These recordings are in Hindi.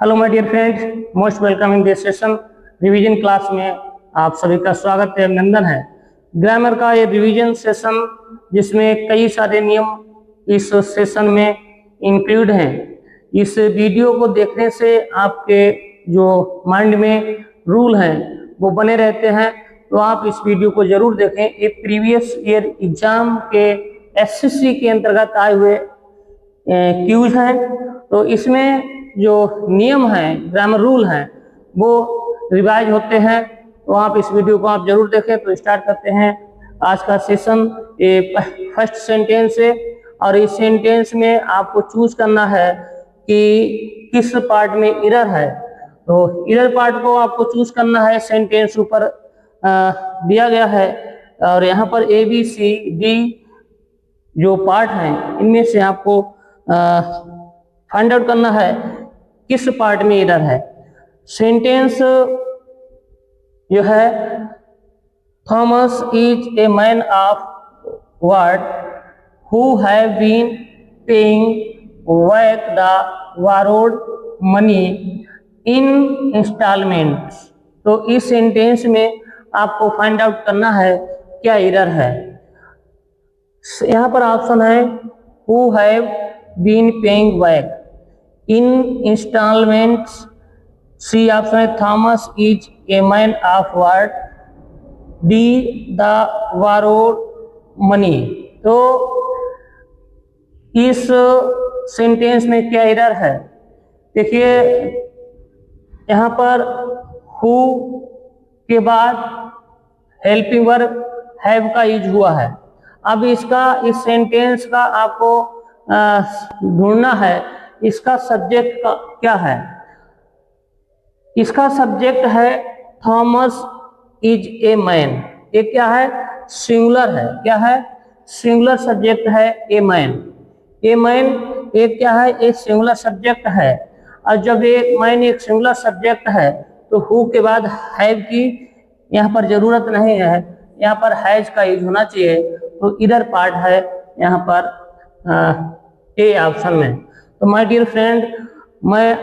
Hello my dear friends, most welcome in this session. Revision class में आप सभी का स्वागत है, अभिनंदन है। ग्रामर का ये रिवीजन सेशन जिसमें कई सारे नियम इस सेशन में इंक्लूड हैं। इस वीडियो को देखने से आपके जो माइंड में रूल हैं वो बने रहते हैं, तो आप इस वीडियो को जरूर देखें। ये प्रीवियस ईयर एग्जाम के एसएससी के अंतर्गत आए हुए क्यूज हैं, तो इसमें जो नियम हैं, ग्रामर रूल हैं, वो रिवाइज होते हैं। तो आप इस वीडियो को आप जरूर देखें। तो स्टार्ट करते हैं आज का सेशन। ये फर्स्ट सेंटेंस है और इस सेंटेंस में आपको चूज करना है कि किस पार्ट में एरर है। तो एरर पार्ट को आपको चूज करना है। सेंटेंस ऊपर दिया गया है और यहाँ पर ए बी सी डी जो पार्ट हैं इनमें से आपको फाइंड आउट करना है किस पार्ट में एरर है। सेंटेंस जो है, Thomas is a man of word who have been paying back the borrowed money in installments. तो इस सेंटेंस में आपको फाइंड आउट करना है क्या एरर है। यहाँ पर ऑप्शन है who have been paying back in installments. C option है Thomas is a man of word. D the borrowed money. तो इस सेंटेंस में क्या एरर है, देखिए यहाँ पर हु के बाद हेल्पिंग वर्ब हैव का यूज हुआ है। अब इसका इस सेंटेंस का आपको ढूंढना है इसका सब्जेक्ट का क्या है। इसका सब्जेक्ट है थॉमस इज ए मैन। ये क्या है, सिंगुलर है। क्या है, सिंगुलर सब्जेक्ट है ए मैन। ए मैन एक क्या है, एक सिंगुलर सब्जेक्ट है। और जब एक मैन एक सिंगुलर सब्जेक्ट है तो हु के बाद हैव की यहाँ पर जरूरत नहीं है, यहाँ पर हैज का यूज होना चाहिए। तो इधर पार्ट है यहाँ पर ए ऑप्शन में। तो माय डियर फ्रेंड, मैं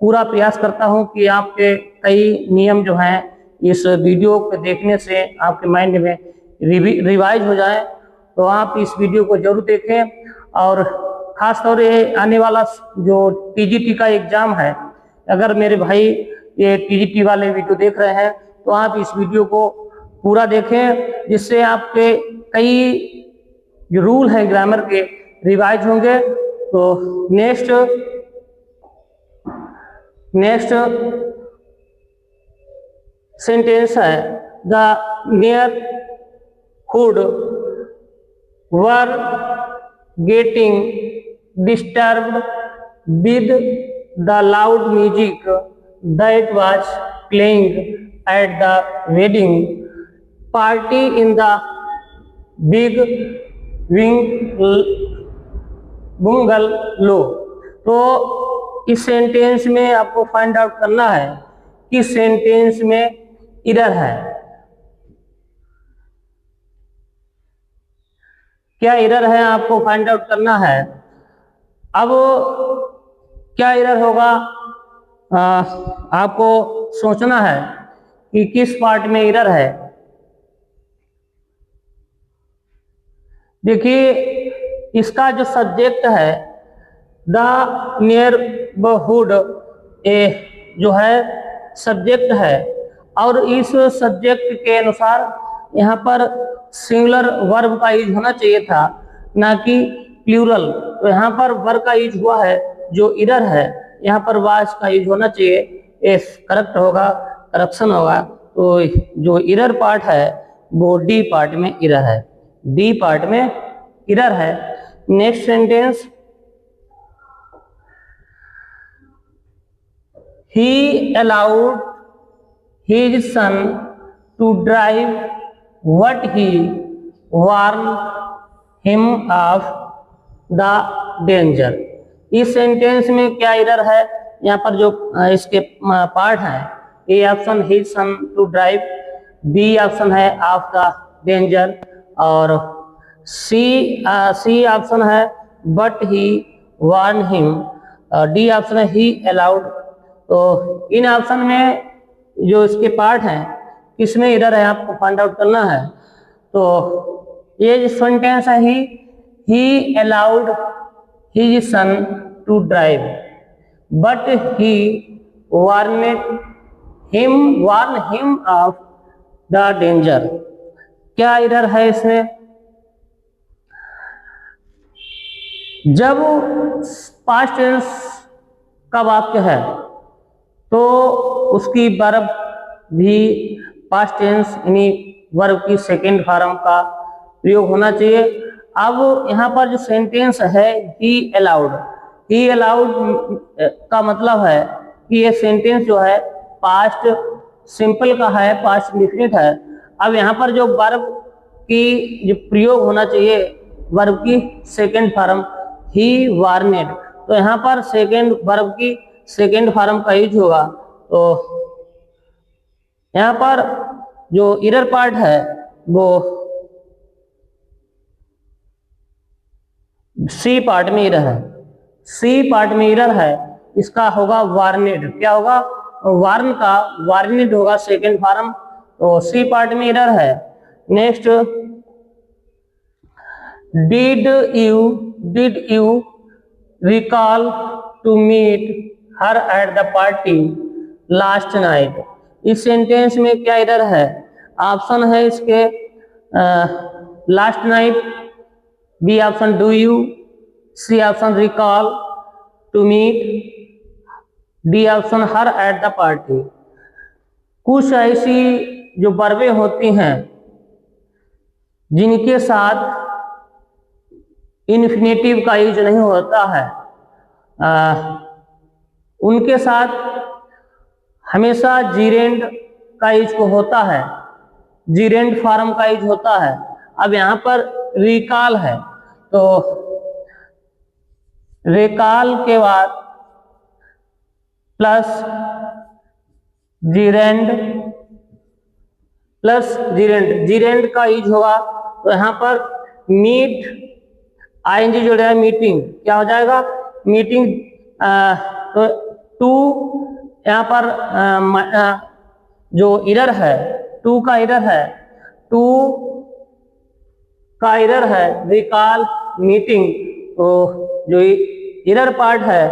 पूरा प्रयास करता हूँ कि आपके कई नियम जो हैं इस वीडियो को देखने से आपके माइंड में रिवाइज हो जाए। तो आप इस वीडियो को जरूर देखें। और खास तौर ये आने वाला जो टीजीटी का एग्जाम है, अगर मेरे भाई ये टीजीटी वाले वीडियो देख रहे हैं तो आप इस वीडियो को पूरा देखें, जिससे आपके कई जो रूल हैं ग्रामर के रिवाइज होंगे। तो नेक्स्ट सेंटेंस है the neighbourhood were getting disturbed with the loud music that was playing at the wedding party in the big wing bungalow. तो इस सेंटेंस में आपको फाइंड आउट करना है कि सेंटेंस में एरर है। क्या एरर है आपको फाइंड आउट करना है। अब क्या एरर होगा आपको सोचना है कि किस पार्ट में एरर है। देखिए इसका जो सब्जेक्ट है द नेबरहुड, ए जो है सब्जेक्ट है और इस सब्जेक्ट के अनुसार यहाँ पर सिंगुलर वर्ब का यूज होना चाहिए था, ना कि प्लूरल। तो यहाँ पर वर्ब का यूज हुआ है, जो एरर है यहाँ पर वाज का यूज होना चाहिए। ये करेक्ट होगा, करेक्शन होगा। तो जो एरर पार्ट है वो डी पार्ट में एरर है। डी पार्ट में एरर है। Next sentence, he allowed his son to drive what he warned him of the danger। इस सेंटेंस में क्या एरर है, यहाँ पर जो इसके पार्ट हैं, A option his son to drive, B option है ऑफ द डेंजर और सी ऑप्शन है but he warn him, D option है ही अलाउड तो इन ऑप्शन में जो इसके पार्ट हैं किसमें एरर है आपको फाइंड आउट करना है। तो ये जो सेंटेंस है, he allowed his son to drive but he warn him of the danger. क्या एरर है इसमें? जब पास्ट टेंस का वाक्य है तो उसकी वर्ब भी पास्ट टेंस यानी वर्ब की सेकेंड फॉर्म का प्रयोग होना चाहिए। अब यहाँ पर जो सेंटेंस है ही अलाउड का मतलब है कि ये सेंटेंस जो है पास्ट सिंपल का है, पास्ट इंडेफिनिट है। अब यहाँ पर जो वर्ब की जो प्रयोग होना चाहिए वर्ब की सेकेंड फॉर्म ही वार्नेड, तो यहाँ पर सेकेंड वर्ब की सेकेंड फॉर्म का यूज होगा। तो यहाँ पर जो एरर पार्ट है वो सी पार्ट में एरर है, सी पार्ट में एरर है, इसका होगा वार्नेड। क्या होगा? वार्न का वार्नेड होगा सेकेंड फॉर्म, तो सी पार्ट में एरर है। Next, did you recall to meet her at the party last night. इस सेंटेंस में क्या एरर है? ऑप्शन है इसके last night, B option do you, C option recall to meet, D option her at the party. कुछ ऐसी जो वर्बें होती हैं जिनके साथ इन्फिनेटिव का यूज नहीं होता है, उनके साथ हमेशा जीरेंड का यूज को होता है, जीरेंड फॉर्म का यूज होता है। अब यहाँ पर रिकॉल है तो रिकॉल के बाद प्लस जीरेंड का यूज होगा, तो यहाँ पर मीट आईएनजी जोड़ा है, मीटिंग क्या हो जाएगा? मीटिंग। तो टू यहाँ पर जो एरर है टू का एरर है रिकॉल मीटिंग, तो जो एरर पार्ट है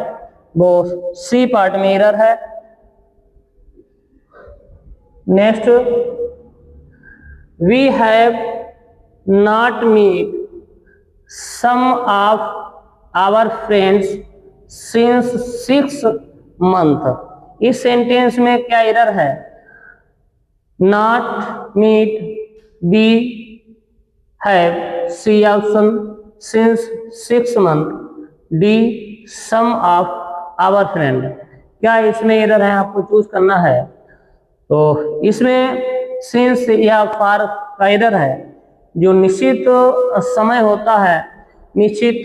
वो सी पार्ट में एरर है। Next, we have not meet some of our friends since 6 months। इस सेंटेंस में क्या एरर है? Not meet, B have, C option since 6 months, D some of our friend. क्या इसमें एरर है? आपको चूज करना है। तो इसमें सिंस या फॉर का एरर है। जो निश्चित समय होता है, निश्चित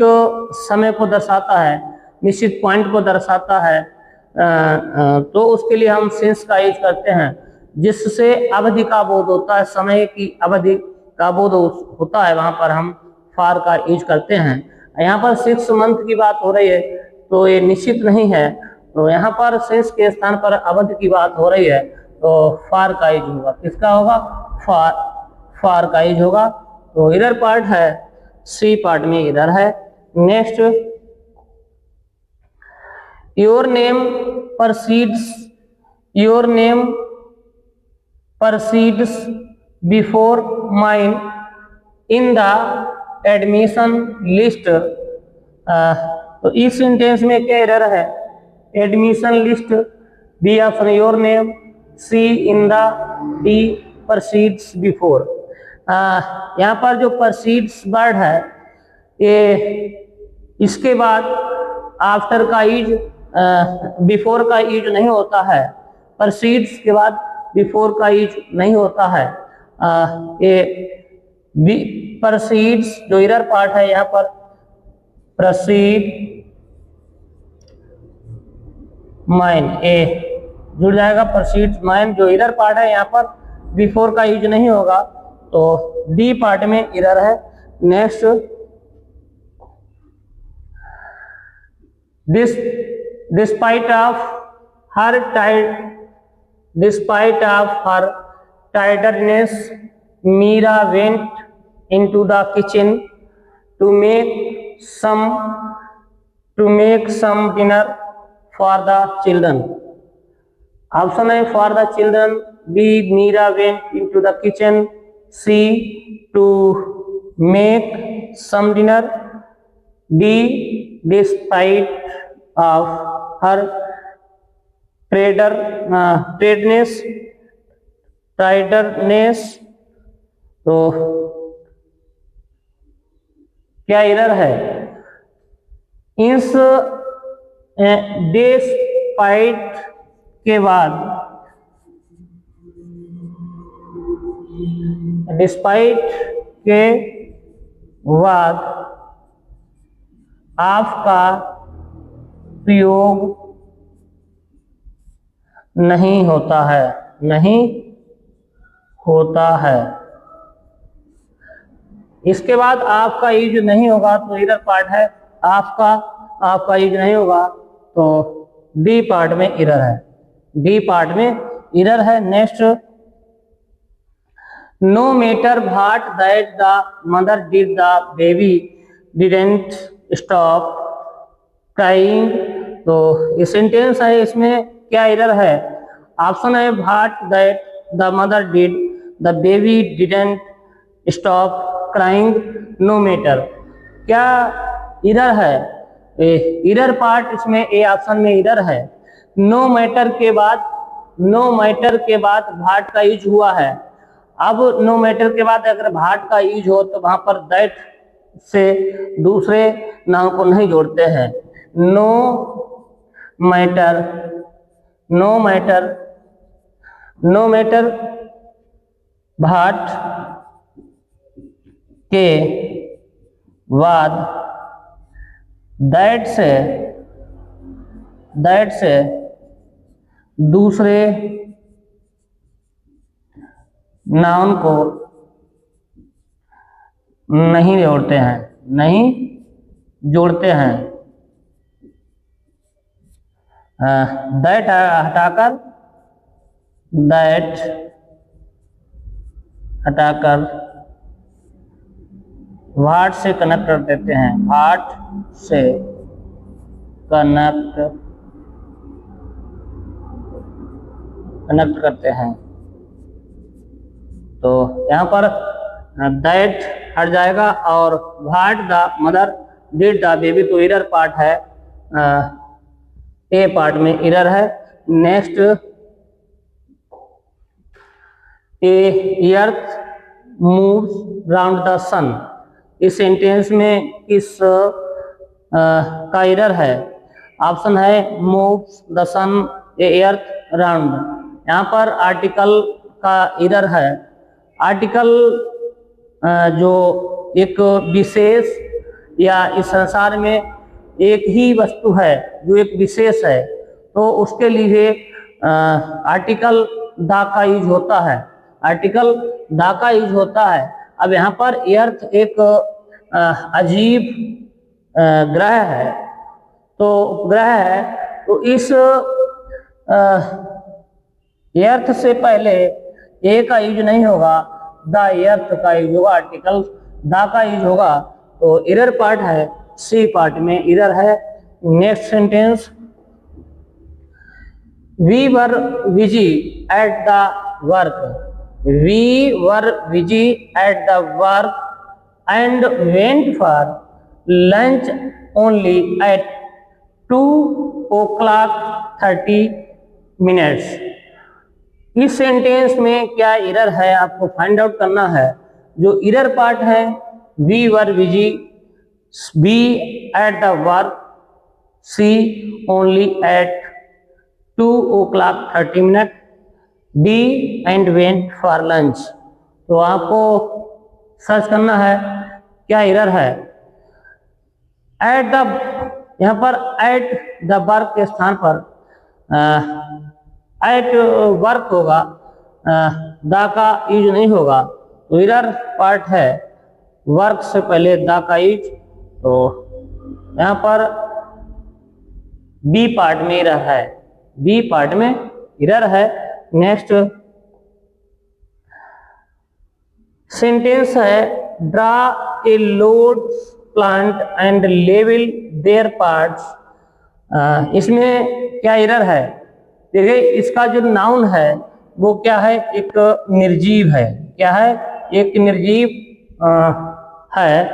समय को दर्शाता है, निश्चित पॉइंट को दर्शाता है, तो उसके लिए हम सिंस का यूज करते हैं, जिससे अवधि का बोध होता है, समय की अवधि का बोध होता है, वहां पर हम फॉर का यूज करते हैं। यहाँ पर 6 month की बात हो रही है तो ये निश्चित नहीं है, तो यहाँ पर सिंस के स्थान पर अवधि की बात हो रही है तो फॉर का यूज होगा। किसका होगा? फॉर का यूज होगा। तो एरर पार्ट है, सी पार्ट में एरर है। Next, your name precedes before mine in the admission list. तो इस सेंटेंस में क्या एरर है? Admission list, B option your name, C in the, D precedes before. यहाँ पर जो परसीड्स वर्ड है ये इसके बाद आफ्टर का यूज, बिफोर का यूज नहीं होता है, परसीड्स के बाद बिफोर का यूज नहीं होता है। ये परसीड्स जो एरर पार्ट है यहाँ पर प्रसीड माइन, ए जुड़ जाएगा, परसीड माइन जो एरर पार्ट है यहाँ पर बिफोर का यूज नहीं होगा, तो डी पार्ट में एरर है। Next, despite of her despite of her tiredness, Meera went into the kitchen to make some dinner for the children. Option A for the children. B. Meera went into the kitchen. C. To make some dinner. D. Despite of her tiredness. तो क्या एरर है? इस डिस्पाइट के बाद आपका प्रयोग नहीं होता है। इसके बाद आपका यूज नहीं होगा तो एरर पार्ट है। आपका यूज नहीं होगा तो डी पार्ट में एरर है। Next, no matter what that the mother did the baby didn't stop crying. तो ये सेंटेंस है, इसमें क्या एरर है? ऑप्शन है what that the mother did the baby didn't stop crying no matter. क्या एरर है? एरर पार्ट इसमें ए ऑप्शन में एरर है। नो मैटर के बाद व्हाट का यूज हुआ है। अब नो मैटर के बाद अगर व्हाट का यूज हो तो वहां पर दैट से दूसरे नाम को नहीं जोड़ते हैं। नो मैटर व्हाट के बाद दैट से दूसरे नाउन को नहीं जोड़ते हैं। दैट हटाकर व्हाट से कनेक्ट कर देते हैं। कनेक्ट करते हैं। तो यहाँ पर दैट हट जाएगा और what the mother did the baby, तो एरर पार्ट है, ए पार्ट में एरर है। Next, a earth moves round the sun. इस सेंटेंस में किस का एरर है? ऑप्शन है moves the sun a earth round. यहाँ पर आर्टिकल का एरर है। आर्टिकल जो एक विशेष या इस संसार में एक ही वस्तु है जो एक विशेष है, तो उसके लिए आर्टिकल द का यूज होता है। अब यहाँ पर अर्थ एक अजीब ग्रह है, तो इस अर्थ से पहले ए का यूज नहीं होगा, द अर्थ का यूज होगा, आर्टिकल द का यूज होगा। तो एरर पार्ट है, सी पार्ट में एरर है। Next sentence, we were busy at the work and went for lunch only at 2:30 इस सेंटेंस में क्या एरर है आपको फाइंड आउट करना है। जो एरर पार्ट है, we were busy, B at the work, C only at 2:30, D and went for lunch. तो आपको सर्च करना है क्या एरर है। एट द, यहाँ पर एट द वर्क के स्थान पर एट वर्क होगा, द का यूज नहीं होगा, तो एरर पार्ट है वर्क से पहले द का यूज। तो यहाँ पर बी पार्ट में एरर है, बी पार्ट में एरर है। नेक्स्ट सेंटेंस है, draw a load plant and level there parts. इसमें क्या एरर है? देखिए इसका जो नाउन है वो क्या है, एक निर्जीव है। क्या है? एक निर्जीव है।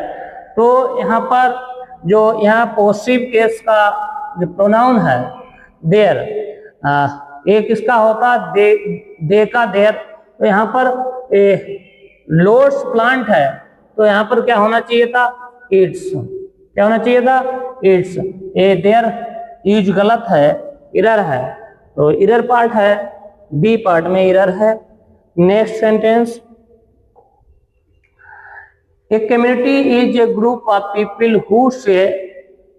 तो यहाँ पर जो यहाँ पॉसिव केस का जो प्रोनाउन है देयर, एक इसका होता दे का देयर। तो यहाँ पर लोड्स प्लांट है, तो यहाँ पर क्या होना चाहिए था? इट्स। क्या होना चाहिए था? इट्स। ए देयर यूज गलत है, एरर है, तो एरर पार्ट है, बी पार्ट में एरर है। Next sentence, A community is a group of people who share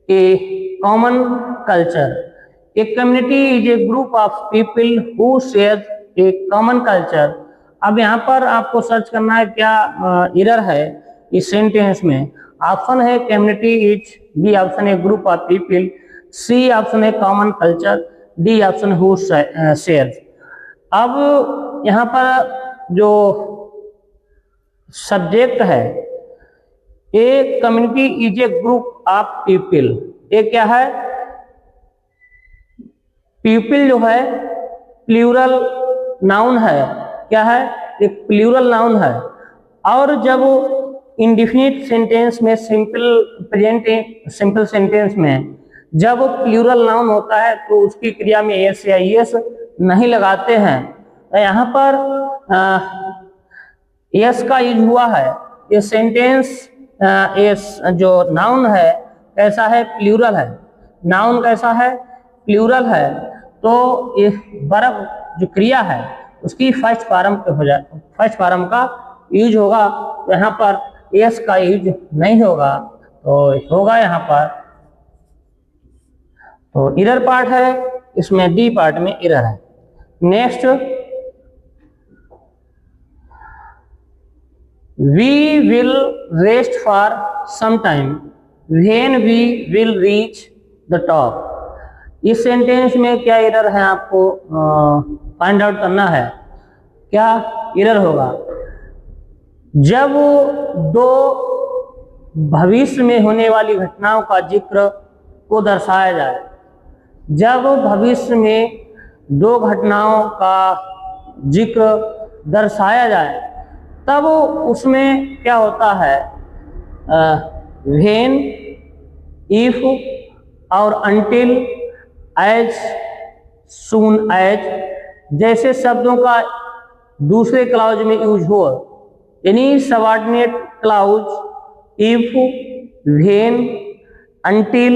A common culture. A community is a group of people who share A common culture. अब यहाँ पर आपको सर्च करना है क्या एरर है इस सेंटेंस में। ऑप्शन है कम्युनिटी इज, बी ऑप्शन है group of people, C option है common culture, D option who shares. अब यहाँ पर जो सब्जेक्ट है, a community is a group of people, ये क्या है? पीपल जो है प्लूरल नाउन है। क्या है? एक प्लूरल नाउन है। और जब इंडेफिनिट सेंटेंस में, सिंपल सेंटेंस में जब प्लूरल नाउन होता है तो उसकी क्रिया में एस या एस नहीं लगाते हैं। तो यहाँ पर एस का यूज हुआ है। ये सेंटेंस एस जो नाउन है कैसा है? प्लूरल है। नाउन कैसा है? प्लूरल है। तो ये वर्ब जो क्रिया है उसकी फर्स्ट फॉर्म पे हो जाए, फर्स्ट फॉर्म का यूज होगा। तो यहाँ पर एस का यूज नहीं होगा, तो होगा यहाँ पर, तो एरर पार्ट है, इसमें डी पार्ट में एरर है। Next, we will rest for some time when we will reach the top. इस सेंटेंस में क्या एरर है आपको फाइंड आउट करना है। क्या एरर होगा? जब दो भविष्य में होने वाली घटनाओं का जिक्र को दर्शाया जाए, जब भविष्य में दो घटनाओं का जिक्र दर्शाया जाए तब उसमें क्या होता है? व्हेन, इफ और अनटिल, एज, सून एज जैसे शब्दों का दूसरे क्लाउज में यूज हो, यानी subordinate clause if, when, until,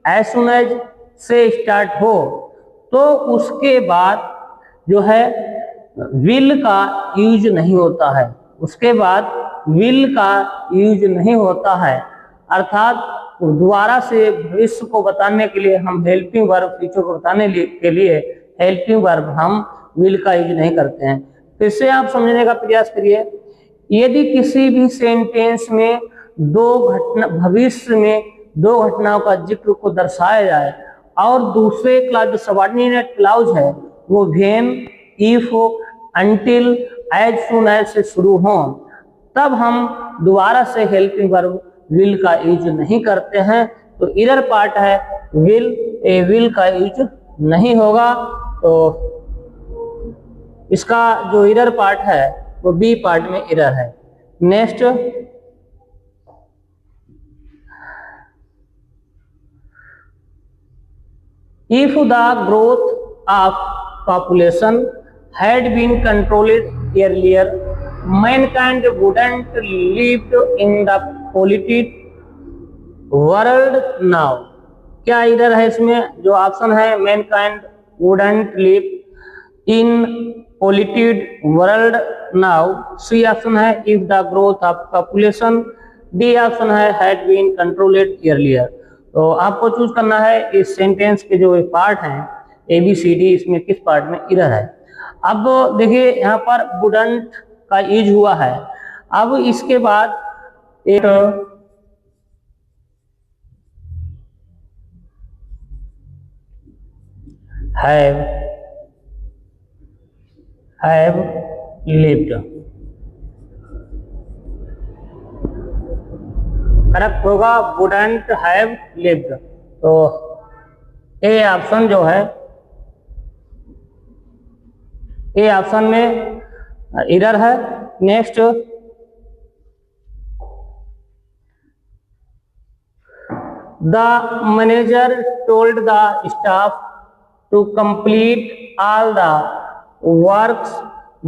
as soon as से स्टार्ट हो तो उसके बाद जो है विल का यूज नहीं होता है। उसके बाद विल का यूज नहीं होता है, अर्थात दोबारा से भविष्य को बताने के लिए हम हेल्पिंग वर्ब, फ्यूचर को बताने के लिए हेल्पिंग वर्ब हम विल का यूज नहीं करते हैं। तो इससे आप समझने का प्रयास करिए। यदि किसी भी सेंटेंस में भविष्य में दो घटनाओं का जिक्र को दर्शाया जाए और दूसरे क्लाउज जो सबऑर्डिनेट क्लाउज है वो when, if, until, as soon as से शुरू हो, तब हम दोबारा से हेल्पिंग वर्ब विल का यूज नहीं करते हैं। तो एरर पार्ट है विल, विल का यूज नहीं होगा। तो इसका जो एरर पार्ट है वो बी पार्ट में एरर है। Next, if the growth of population had been controlled earlier, mankind wouldn't live in the polluted world now। क्या इधर है इसमें जो ऑप्शन है mankind wouldn't live in polluted world now, C option है if the growth of population, D option है had been controlled earlier। तो आपको चूज करना है इस सेंटेंस के जो पार्ट हैं ए बी सी डी, इसमें किस पार्ट में एरर है। अब देखिए यहाँ पर वुडंट का यूज हुआ है। अब इसके बाद एक have lived। करेक्ट होगा wouldn't have lived। तो ए ऑप्शन जो है, ए ऑप्शन में एरर है। Next, the manager told the staff to complete all the works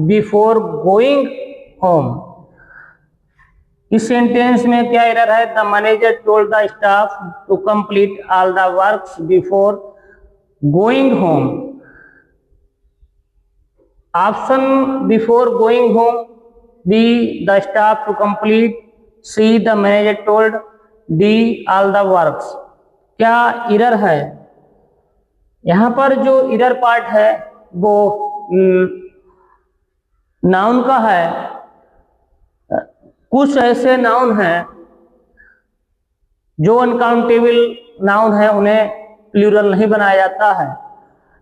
before going home. इस सेंटेंस में क्या एरर है? The manager told the staff to complete all the works before going home. Option before going home, B the staff to complete, C the manager told, D all the works. क्या एरर है? यहाँ पर जो एरर पार्ट है वो नाउन का है। कुछ ऐसे नाउन हैं जो अनकाउंटेबल नाउन है, उन्हें प्लूरल नहीं बनाया जाता है।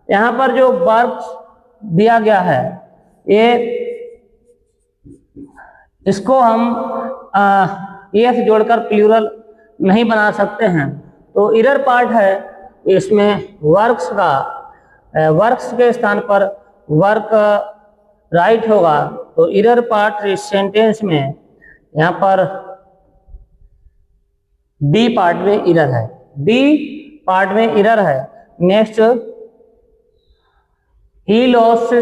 यहाँ पर जो वर्क्स दिया गया है, ये इसको हम एस जोड़कर प्लूरल नहीं बना सकते हैं। तो एरर पार्ट है इसमें वर्क्स का, वर्क्स के स्थान पर वर्क राइट होगा। तो एरर पार्ट इस सेंटेंस में यहाँ पर डी पार्ट में एरर है, डी पार्ट में एरर है। Next, he lost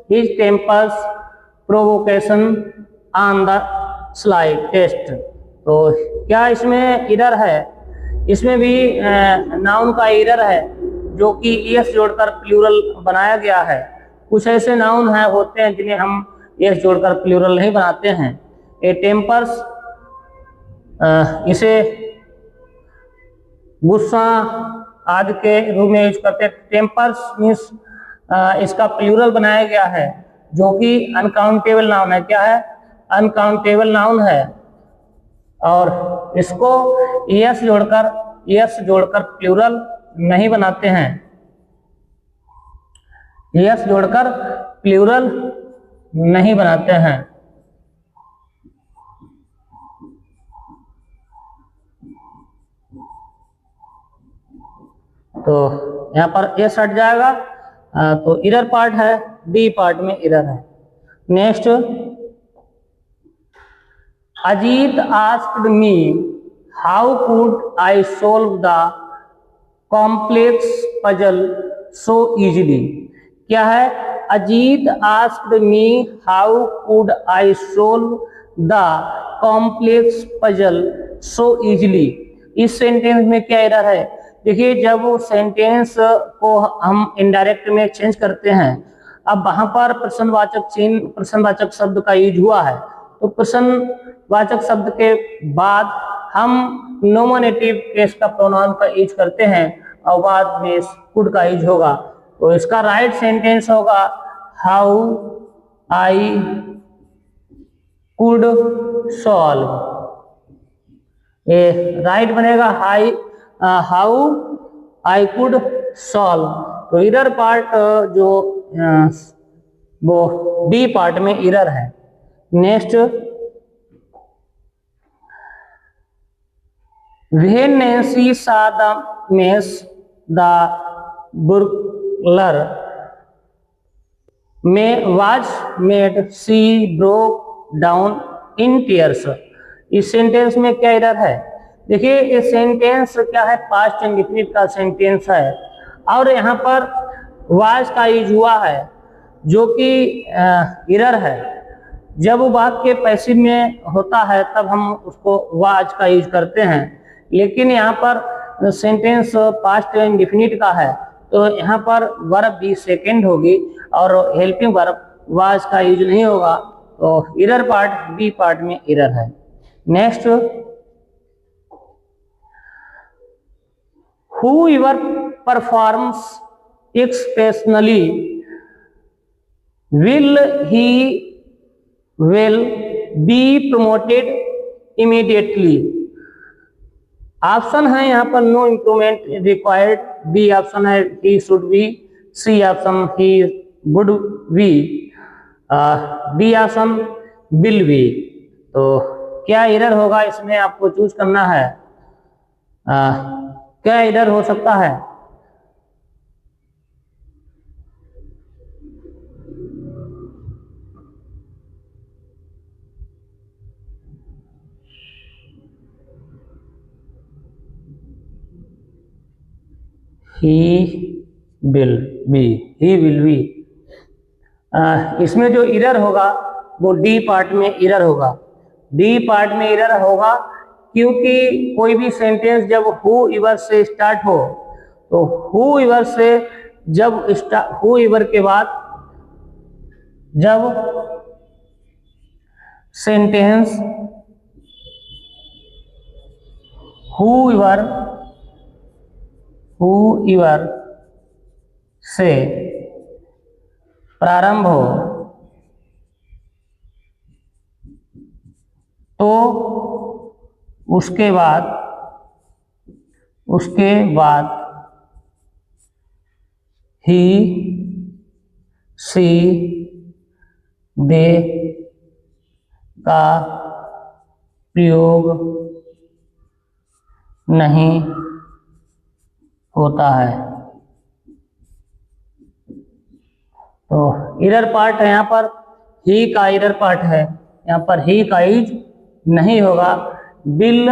his tempers provocation on the slide test। तो क्या इसमें एरर है? इसमें भी नाउन का एरर है जो कि एस जोड़कर प्लूरल बनाया गया है। कुछ ऐसे नाउन है होते हैं जिन्हें हम एस जोड़कर प्लूरल नहीं बनाते हैं। ए टेम्पर्स, इसे गुस्सा आदि के रूप में यूज करते हैं। टेम्पर्स मीन्स इसका प्लूरल बनाया गया है जो कि अनकाउंटेबल नाउन है। क्या है? अनकाउंटेबल नाउन है और इसको एस जोड़कर प्लूरल नहीं बनाते हैं, एस जोड़कर प्लूरल नहीं बनाते हैं। तो यहाँ पर एस हट जाएगा। तो एरर पार्ट है, डी पार्ट में एरर है। Next, Ajit asked me how could I solve the complex puzzle so easily. क्या है? Ajit asked me how could I solve the complex puzzle so easily. इस सेंटेंस में क्या एरर है? देखिए, जब वो सेंटेंस को हम इनडायरेक्ट में चेंज करते हैं, अब वहां पर प्रश्नवाचक चिन्ह, प्रश्नवाचक शब्द का यूज हुआ है, तो प्रश्नवाचक शब्द के बाद हम नोमिनेटिव केस का प्रोनाउन का यूज करते हैं और बाद में कुड का यूज होगा। तो इसका राइट सेंटेंस होगा हाउ आई कुड सॉल्व। ये राइट बनेगा हाउ आई कुड सॉल्व। तो एरर पार्ट जो वो डी पार्ट में एरर है। Next, when Nancy saw the mess the burglar was made, she broke down in tears। इस सेंटेंस में क्या एरर है? देखिए, ये सेंटेंस क्या है? पास्ट इंडेफिनिट का सेंटेंस है और यहाँ पर वाज का यूज हुआ है जो कि एरर है। जब वो वाक्य पैसिव में होता है तब हम उसको वाज का यूज करते हैं, लेकिन यहाँ पर सेंटेंस पास्ट इंडेफिनिट का है तो यहाँ पर वर्ब भी सेकेंड होगी और हेल्पिंग वर्ब वाज का यूज नहीं होगा। तो एरर पार्ट बी पार्ट में एरर है। Next, whoever performs exceptionally will be promoted immediately। Option है यहाँ पर no improvement required, B option है he should be, C option he would be, D option will be. तो क्या एरर होगा इसमें आपको चूज करना है। क्या एरर हो सकता है? He will be, he will be. इसमें जो एरर होगा वो डी पार्ट में एरर होगा। डी पार्ट में एरर होगा क्योंकि कोई भी सेंटेंस जब हु एवर से स्टार्ट हो, तो हु एवर से जब हु एवर के बाद जब सेंटेंस हु एवर से प्रारंभ हो तो उसके बाद ही सी दे का प्रयोग नहीं होता है। तो एरर पार्ट है यहाँ पर, ही का एरर पार्ट है, यहाँ पर ही का यूज नहीं होगा। विल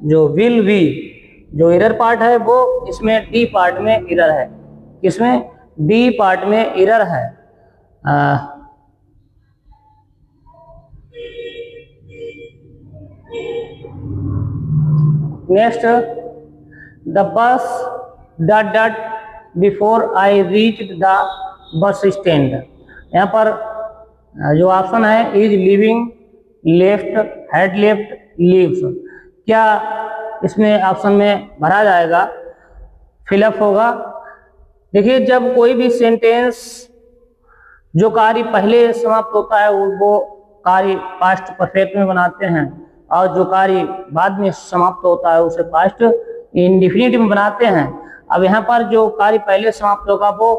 जो विल बी जो एरर पार्ट है वो इसमें डी पार्ट में एरर है। इसमें डी पार्ट में एरर है। Next, the bus dot dot before I reached the bus stand. यहाँ पर जो ऑप्शन है is living, left, head left, leaves, क्या इसमें ऑप्शन में भरा जाएगा, फिलअप होगा? देखिए, जब कोई भी सेंटेंस जो कार्य पहले समाप्त होता है वो कार्य पास्ट परफेक्ट में बनाते हैं, और जो कार्य बाद में समाप्त होता है उसे पास्ट इंडेफिनिट में बनाते हैं। अब यहाँ पर जो कार्य पहले समाप्त होगा वो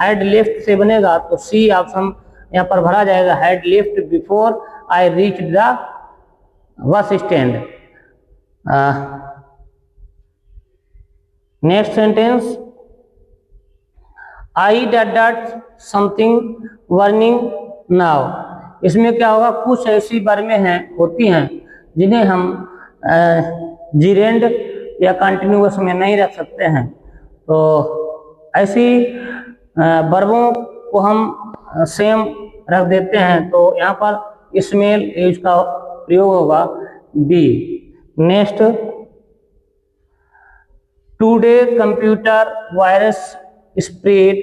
हेड लेफ्ट से बनेगा, तो सी ऑप्शन यहाँ पर भरा जाएगा, head left before I reach the bus stand. Next sentence, I dot dot something burning now. इसमें क्या होगा, कुछ ऐसी वर्में हैं होती हैं जिन्हें हम जीरेंड या कंटिन्यूअस में नहीं रख सकते हैं। तो ऐसी वर्बों को हम सेम रख देते हैं, तो यहाँ पर स्मेल यूज का प्रयोग होगा, B. Next, today computer virus spread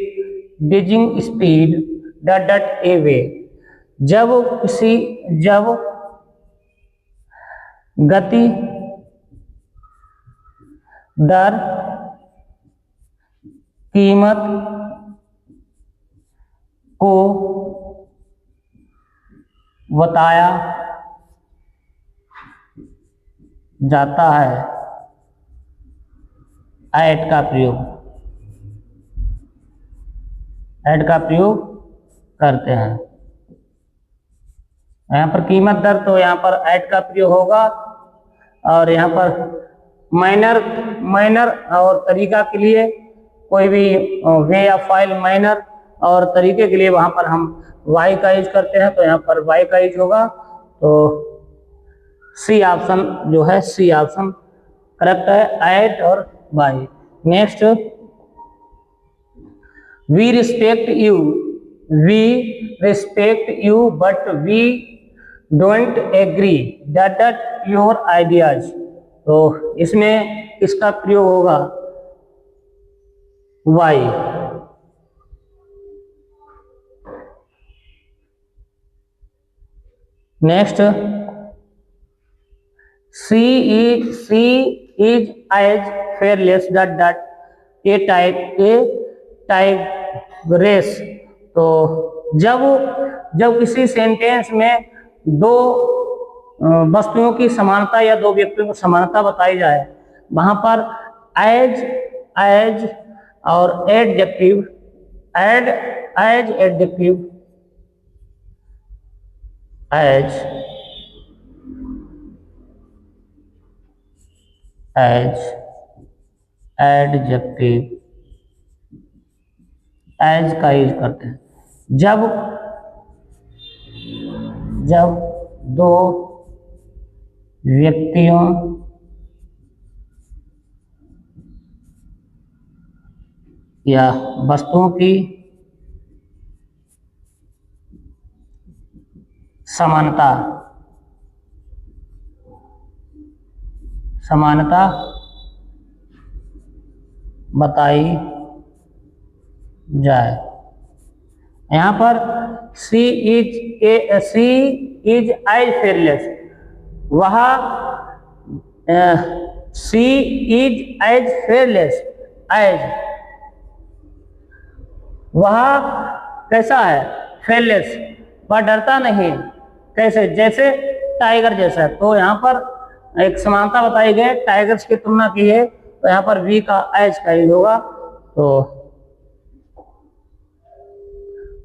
Beijing speed dot dot away. जब गति, दर, कीमत को बताया जाता है, ऐड का प्रयोग करते हैं। यहाँ पर कीमत दर, तो यहाँ पर ऐड का प्रयोग होगा, और यहाँ पर माइनर और तरीका के लिए कोई भी वे या फाइल माइनर और तरीके के लिए वहाँ पर हम वाई का यूज करते हैं, तो यहाँ पर वाई का यूज होगा। तो सी ऑप्शन जो है, सी ऑप्शन करेक्ट है, ऐड और वाई। Next, we respect you but we don't agree that your ideas. तो इसमें इसका प्रयोग होगा वाई। Next, she is as fearless dot a tigress. तो जब किसी सेंटेंस में दो वस्तुओं की समानता या दो व्यक्तियों की समानता बताई जाए, वहां पर एज और adjective, as adjective, as adjective, as का यूज करते हैं जब दो व्यक्तियों या वस्तुओं की समानता बताई जाए। यहाँ पर सी इज एज फेयरलेस, वह सी इज एज फेयरलेस, एज वह कैसा है, फेयरलेस, वह डरता नहीं, कैसे, जैसे टाइगर जैसा। तो यहाँ पर एक समानता बताई गई, टाइगर्स की तुलना की है, तो यहाँ पर वी का एज का यूज होगा। तो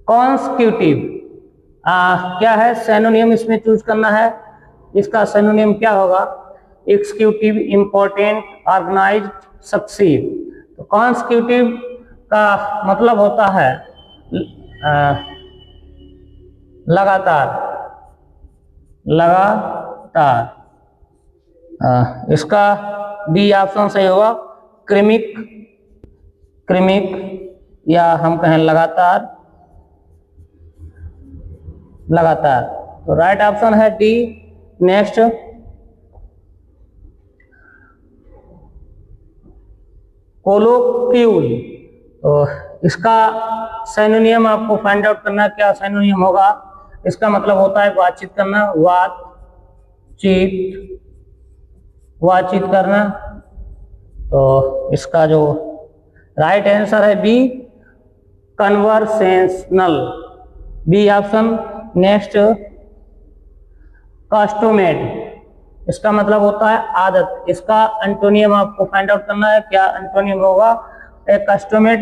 कॉन्स्टिट्यूटिव क्या है, सिनोनिम इसमें चूज करना है। इसका सिनोनिम क्या होगा, एक्सिक्यूटिव, इंपॉर्टेंट, ऑर्गेनाइज्ड, सक्सीव। तो कॉन्स्टिट्यूटिव का मतलब होता है लगातार, इसका डी ऑप्शन सही होगा, क्रमिक या हम कहें लगातार। तो राइट ऑप्शन है डी। नेक्स्ट, कोलोक्यूल। तो इसका सिनोनिम आपको फाइंड आउट करना, क्या सिनोनिम होगा। इसका मतलब होता है बातचीत करना, बातचीत करना। तो इसका जो राइट आंसर है B, conversational, B option. Next, custom made, इसका मतलब होता है आदत। इसका एंटोनियम आपको फाइंड आउट करना है, क्या एंटोनियम होगा। एक कस्टोमेड,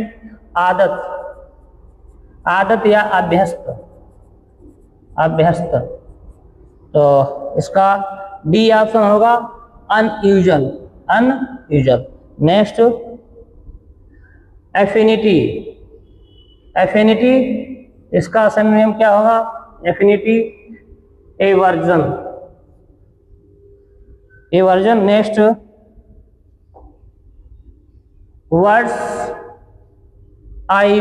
आदत या अभ्यस्त। तो इसका डी ऑप्शन होगा, अनयूजुअल। नेक्स्ट, एफिनिटी, इसका सिनोनिम क्या होगा, affinity, aversion. Next, words eye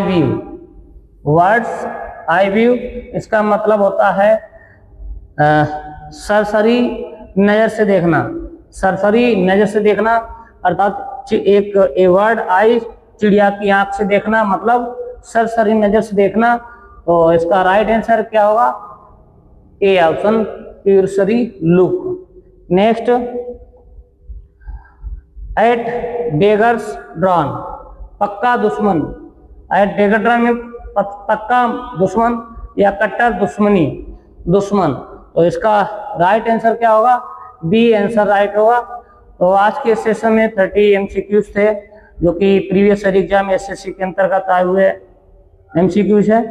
view, इसका मतलब होता है सरसरी नजर से देखना, अर्थात एक वर्ड आई, चिड़िया की आंख से देखना, मतलब सरसरी नजर से देखना। तो इसका राइट आंसर क्या होगा, A option, cursory look. Next, at daggers drawn, पक्का दुश्मन। एट डेगर ड्रॉन में पक्का दुश्मन या कट्टर दुश्मन। तो इसका राइट आंसर क्या होगा, बी आंसर राइट होगा। तो आज के सेशन में 30 MCQs थे, जो कि प्रीवियस ईयर एग्जाम SSC के अंतर्गत आए हुए MCQs है।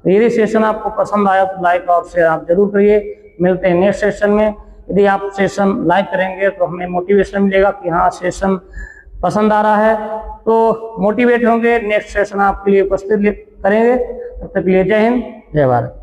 तो यदि सेशन आपको पसंद आया तो लाइक और शेयर आप जरूर करिए। मिलते हैं नेक्स्ट सेशन में। यदि आप सेशन लाइक करेंगे तो हमें मोटिवेशन मिलेगा कि हाँ सेशन पसंद आ रहा है, तो मोटिवेट होंगे, नेक्स्ट सेशन आपके लिए उपस्थित करेंगे। तब तक के लिए जय हिंद, जय भारत।